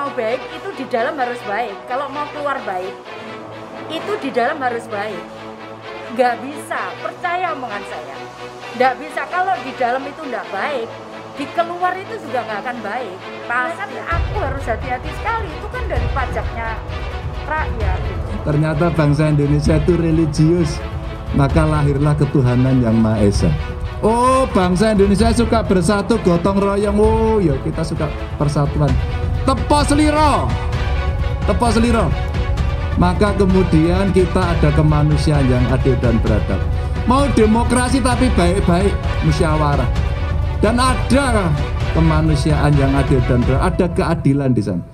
mau baik itu di dalam harus baik. Kalau mau keluar baik itu di dalam harus baik. Nggak bisa, percaya omongan saya. Nggak bisa kalau di dalam itu nggak baik, di keluar itu juga nggak akan baik. Pasar aku harus hati-hati sekali, itu kan dari pajaknya rakyat. Ternyata bangsa Indonesia itu religius, maka lahirlah ketuhanan yang Maha Esa. Oh, bangsa Indonesia suka bersatu, gotong royong. Oh, ya kita suka persatuan. Tepo seliro. Maka kemudian kita ada kemanusiaan yang adil dan beradab. Mau demokrasi tapi baik-baik, musyawarah. Dan ada kemanusiaan yang adil dan beradab, ada keadilan di sana.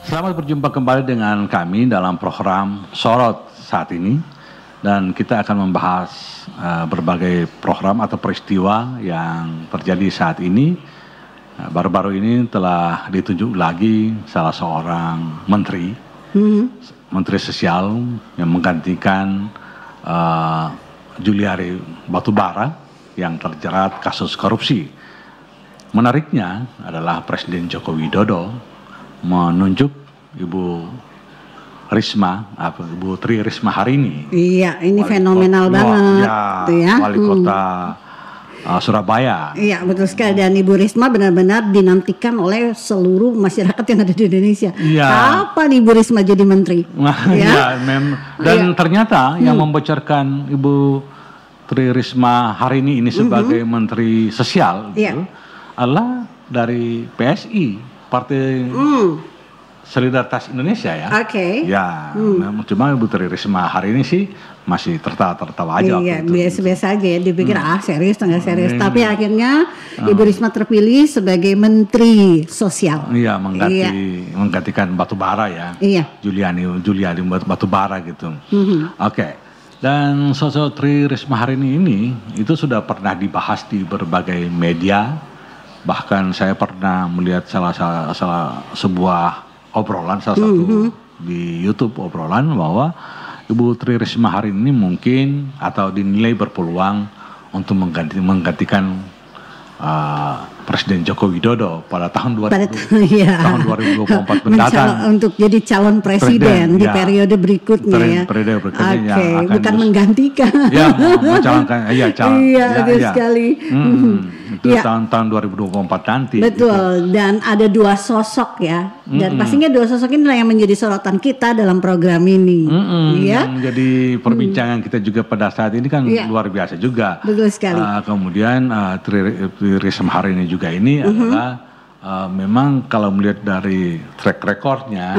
Selamat berjumpa kembali dengan kami dalam program Sorot saat ini, dan kita akan membahas berbagai program atau peristiwa yang terjadi saat ini. Baru-baru ini telah ditunjuk lagi salah seorang menteri, menteri sosial yang menggantikan Juliari Batubara yang terjerat kasus korupsi. Menariknya adalah Presiden Joko Widodo menunjuk Ibu Tri Risma hari ini. Iya, ini fenomenal banget. Wali kota Surabaya. Iya, betul sekali. Dan Ibu Risma benar-benar dinantikan oleh seluruh masyarakat yang ada di Indonesia. Iya. Kapan Ibu Risma jadi menteri? Dan ternyata yang membocorkan Ibu Tri Risma hari ini sebagai Menteri Sosial itu adalah dari PSI, Partai Solidaritas Indonesia ya. Oke. Ya, cuma Ibu Tri Risma hari ini sih masih tertawa aja. Iya, biasa-biasa aja ya. Dipikir serius atau nggak serius. Tapi akhirnya Ibu Risma terpilih sebagai Menteri Sosial. Iya, menggantikan Batubara ya. Iya. Juliari Batubara gitu. Oke. Dan sosok Tri Risma hari ini itu sudah pernah dibahas di berbagai media. Bahkan saya pernah melihat salah sebuah obrolan salah satu di YouTube obrolan bahwa Ibu Tri Risma hari ini mungkin atau dinilai berpeluang untuk menggantikan Presiden Joko Widodo pada tahun 2024 mendatang untuk jadi calon presiden di periode berikutnya ya. Oke, bukan menggantikan. Ya, mencalonkan betul sekali. Itu tahun 2024 nanti. Betul, gitu. Dan ada dua sosok ya. Dan pastinya dua sosok inilah yang menjadi sorotan kita dalam program ini. Ya. Yang menjadi perbincangan kita juga pada saat ini kan luar biasa juga. Betul sekali. Kemudian Tri Risma hari ini juga ini adalah memang kalau melihat dari track recordnya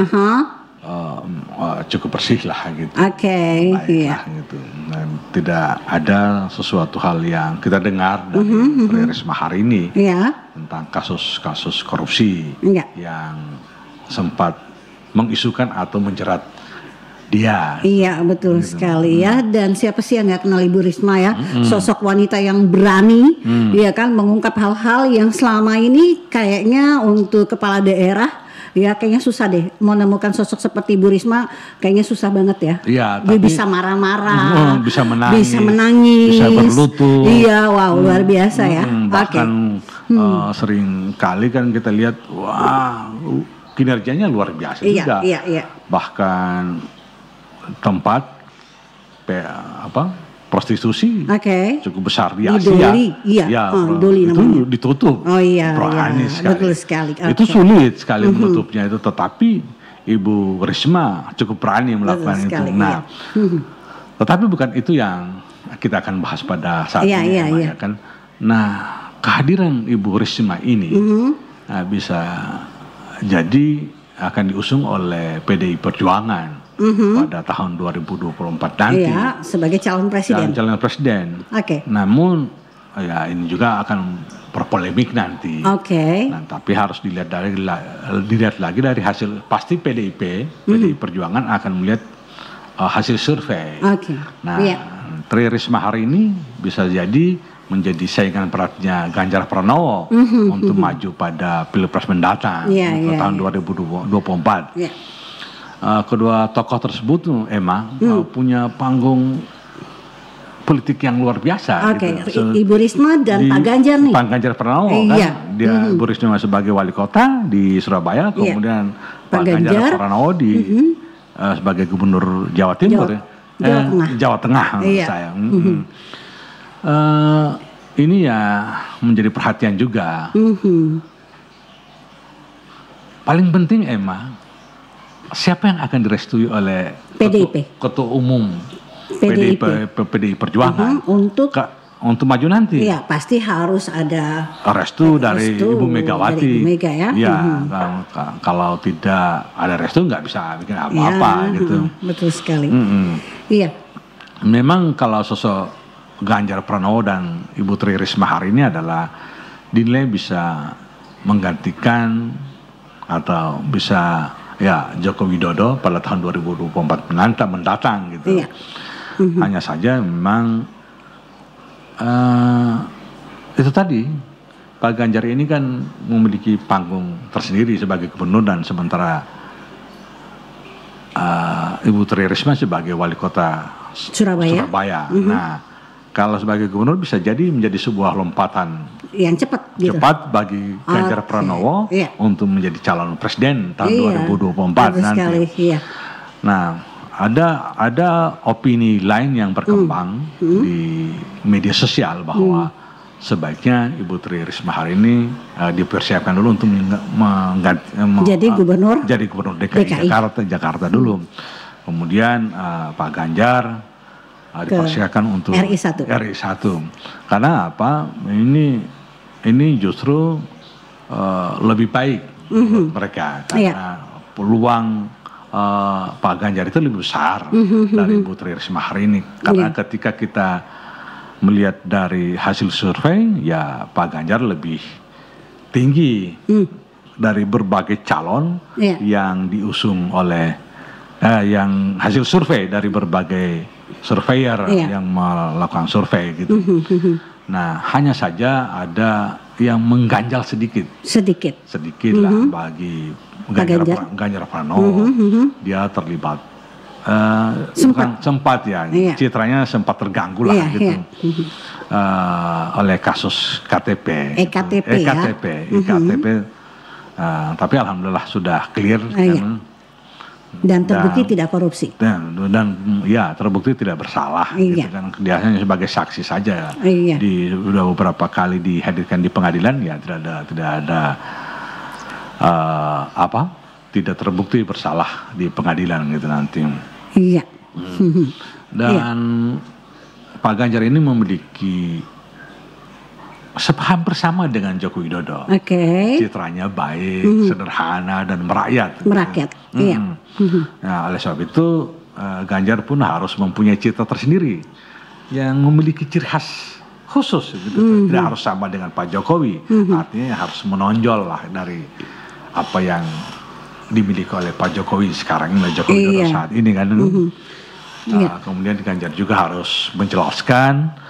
cukup bersih lah gitu. Oke. Gitu. Dan tidak ada sesuatu hal yang kita dengar dari Tri Risma hari ini tentang kasus-kasus korupsi yang sempat mengisukan atau menjerat dia. Iya, betul sekali ya. Dan siapa sih yang nggak kenal Ibu Risma ya? Sosok wanita yang berani, ya kan, mengungkap hal-hal yang selama ini kayaknya untuk kepala daerah ya kayaknya susah deh menemukan sosok seperti Ibu Risma, kayaknya susah banget ya. Iya, dia bisa marah-marah, bisa menangis, bisa berlutut. Iya, wow, luar biasa ya. Bahkan sering kali kan kita lihat, kinerjanya luar biasa juga. Iya. Bahkan tempat prostitusi cukup besar di Asia. Doli itu namanya. ditutup. Oh iya, berani sekali. Betul sekali. Itu sulit sekali menutupnya itu, tetapi Ibu Risma cukup berani melakukan itu. Nah, tetapi bukan itu yang kita akan bahas pada saat ini, ya kan. Nah, kehadiran Ibu Risma ini bisa jadi akan diusung oleh PDI Perjuangan pada tahun 2024 nanti. Iya, sebagai calon presiden. Calon presiden. Oke. Namun ya ini juga akan berpolemik nanti. Nah, tapi harus dilihat lagi dari hasil. Pasti PDI Perjuangan akan melihat hasil survei. Nah, Tri Risma hari ini bisa jadi menjadi saingan beratnya Ganjar Pranowo untuk maju pada Pilpres mendatang tahun 2024. Kedua tokoh tersebut emang punya panggung politik yang luar biasa. Gitu. Ibu Risma dan Pak Ganjar nih. Pak Ganjar Pranowo kan, dia Ibu Risma sebagai wali kota di Surabaya, kemudian Pak Ganjar Pranowo di sebagai gubernur Jawa Timur, Jawa Tengah saya. Ini ya menjadi perhatian juga. Paling penting Emma, siapa yang akan direstui oleh PDIP? Ketua Umum PDI Perjuangan untuk maju nanti? Iya, pasti harus ada restu dari Ibu Megawati. Dari Ibu Mega ya. Ya, kalau tidak ada restu nggak bisa bikin apa-apa gitu. Betul sekali. Iya. Memang kalau sosok Ganjar Pranowo dan Ibu Tri Risma hari ini adalah dinilai bisa menggantikan atau bisa Joko Widodo pada tahun 2024 mendatang gitu. Iya. Hanya saja memang itu tadi Pak Ganjar ini kan memiliki panggung tersendiri sebagai gubernur dan sementara Ibu Tri Risma sebagai wali kota Surabaya. Nah, kalau sebagai gubernur bisa jadi menjadi sebuah lompatan yang cepat bagi Ganjar Pranowo untuk menjadi calon presiden tahun 2024 nanti. Nah, ada opini lain yang berkembang di media sosial bahwa sebaiknya Ibu Tri Risma hari ini dipersiapkan dulu untuk jadi gubernur DKI Jakarta dulu. Kemudian Pak Ganjar dipersiapkan untuk RI1. Karena apa? Ini justru lebih baik menurut mereka karena peluang Pak Ganjar itu lebih besar dari Ibu Tri Risma hari ini. Karena ketika kita melihat dari hasil survei, ya Pak Ganjar lebih tinggi dari berbagai calon yang diusung oleh yang hasil survei dari berbagai surveyor yang melakukan survei gitu. Nah, hanya saja ada yang mengganjal sedikit lah bagi Ganjar Pranowo. Dia terlibat sempat citranya sempat terganggu lah gitu oleh kasus EKTP. Tapi alhamdulillah sudah clear dan terbukti tidak korupsi dan terbukti tidak bersalah gitu kan. Dia hanya sebagai saksi saja sudah beberapa kali dihadirkan di pengadilan tidak ada tidak terbukti bersalah di pengadilan gitu nanti. Dan Pak Ganjar ini memiliki sepaham bersama dengan Joko Widodo. Citranya baik, sederhana dan merakyat. Nah, oleh sebab itu Ganjar pun harus mempunyai citra tersendiri yang memiliki ciri khas khusus gitu. Tidak harus sama dengan Pak Jokowi. Artinya harus menonjol lah dari apa yang dimiliki oleh Pak Jokowi sekarang ini, Joko Widodo saat ini kan. Kemudian Ganjar juga harus menjelaskan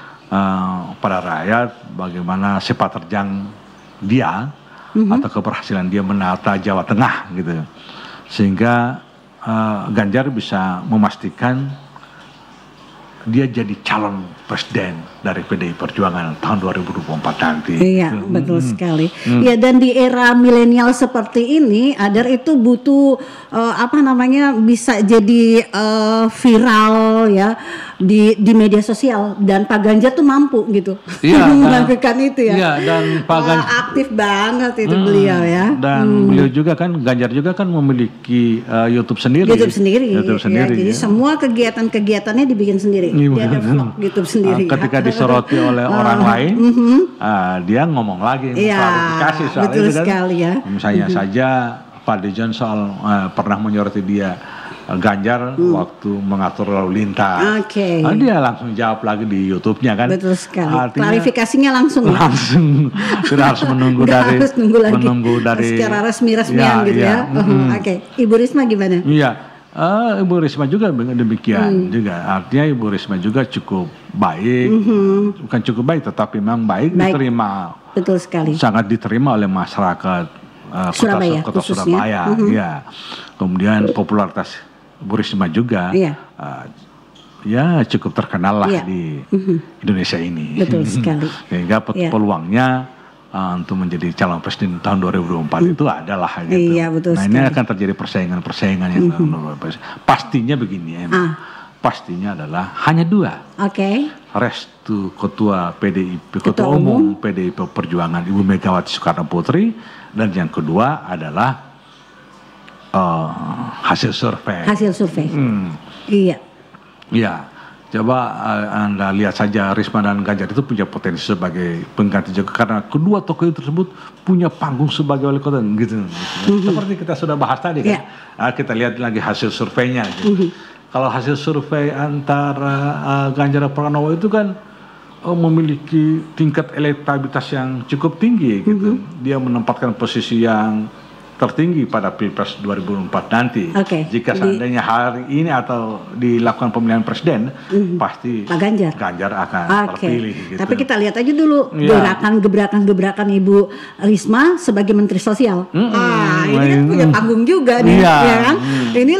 pada rakyat bagaimana sepak terjang dia atau keberhasilan dia menata Jawa Tengah gitu, sehingga Ganjar bisa memastikan dia jadi calon presiden dari PDI Perjuangan tahun 2024 nanti. Betul sekali. Ya, dan di era milenial seperti ini, Adar itu butuh bisa jadi viral ya di media sosial, dan Pak Ganjar tuh mampu gitu melakukan itu ya. Iya, dan Pak Ganjar aktif banget itu beliau ya. Dan beliau juga kan, Ganjar juga kan memiliki YouTube sendiri. Jadi semua kegiatannya dibikin sendiri. Dia ada vlog YouTube sendiri. Ketika disoroti oleh orang lain, dia ngomong lagi, klarifikasi soal betul itu kan. Sekali ya. Misalnya saja Pak Dejon soal pernah menyoroti dia Ganjar waktu mengatur lalu lintas. Dia langsung jawab lagi di YouTube-nya kan. Betul sekali. Artinya, klarifikasinya langsung tidak harus menunggu dari secara resmi-resmian gitu ya. Ibu Risma gimana? Ibu Risma juga demikian juga. Artinya Ibu Risma juga cukup baik, bukan cukup baik tetapi memang baik. Diterima. Betul sekali. Sangat diterima oleh masyarakat kota Surabaya. Kemudian popularitas Ibu Risma juga ya cukup terkenal lah di Indonesia ini. Betul sekali. Sehingga peluangnya untuk menjadi calon presiden tahun 2024 itu adalah gitu. Iya, betul nah sekali. ini akan terjadi persaingan yang pastinya begini. Pastinya adalah hanya 2. Restu ketua PDIP, ketua umum PDIP Perjuangan Ibu Megawati Soekarno Putri, dan yang kedua adalah hasil survei. Iya. Ya, coba Anda lihat saja Risma dan Ganjar itu punya potensi sebagai pengganti Jokowi karena kedua tokoh tersebut punya panggung sebagai wali kota gitu. Seperti kita sudah bahas tadi kan. Kita lihat lagi hasil surveinya gitu. Kalau hasil survei antara Ganjar dan Pranowo itu kan memiliki tingkat elektabilitas yang cukup tinggi gitu. Dia menempatkan posisi yang tertinggi pada Pilpres 2024 nanti. Jika seandainya hari ini atau dilakukan pemilihan presiden, pasti Pak Ganjar akan terpilih. Gitu. Tapi kita lihat aja dulu gebrakan Ibu Risma sebagai Menteri Sosial. Ini kan punya panggung juga nih, ya kan? Ini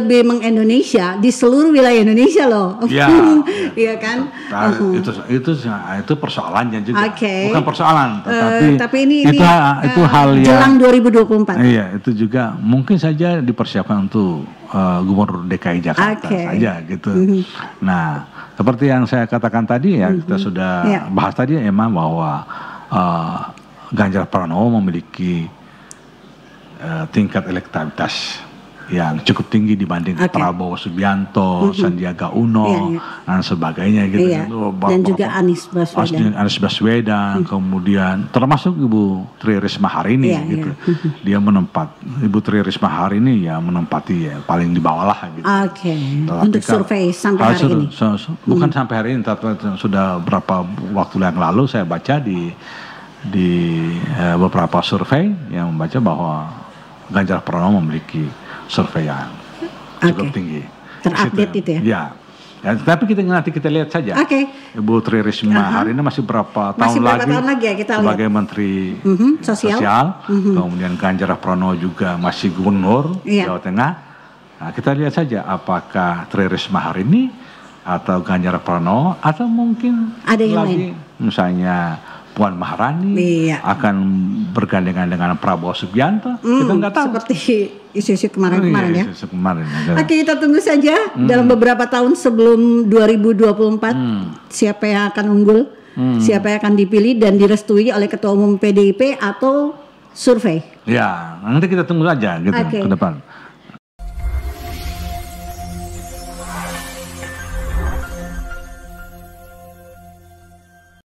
lebih meng-Indonesia di seluruh wilayah Indonesia loh. Iya kan? Itu persoalannya juga. Bukan persoalan, tapi ini itu hal yang jelang 2024. Iya, itu juga mungkin saja dipersiapkan untuk Gubernur DKI Jakarta saja gitu. Nah, seperti yang saya katakan tadi ya, kita sudah bahas tadi emang bahwa Ganjar Pranowo memiliki tingkat elektabilitas yang cukup tinggi dibanding Prabowo Subianto, Sandiaga Uno, dan sebagainya gitu. Dan juga Anies Baswedan, kemudian termasuk Ibu Tri Risma hari ini gitu. Dia Ibu Tri Risma hari ini ya menempati paling di bawah lah gitu. Untuk survei sampai hari ini. Bukan sampai hari ini, tapi sudah beberapa waktu yang lalu saya baca di beberapa survei yang membaca bahwa Ganjar Pranowo memiliki survei yang cukup tinggi. Terupdate itu ya? Ya, tapi nanti kita lihat saja. Ibu Tri Risma hari ini masih berapa tahun lagi ya kita sebagai Menteri Sosial. Kemudian Ganjar Pranowo juga masih Gubernur Jawa Tengah. Nah, kita lihat saja apakah Tri Risma hari ini atau Ganjar Pranowo atau mungkin ada yang lagi lain. Misalnya Puan Maharani akan bergandengan dengan Prabowo Subianto. Kita nggak tahu. Seperti isu-isu kemarin-kemarin ya. Isu kemarin. Kita tunggu saja dalam beberapa tahun sebelum 2024 siapa yang akan unggul, siapa yang akan dipilih dan direstui oleh Ketua Umum PDIP atau survei. Ya, nanti kita tunggu aja gitu ke depan.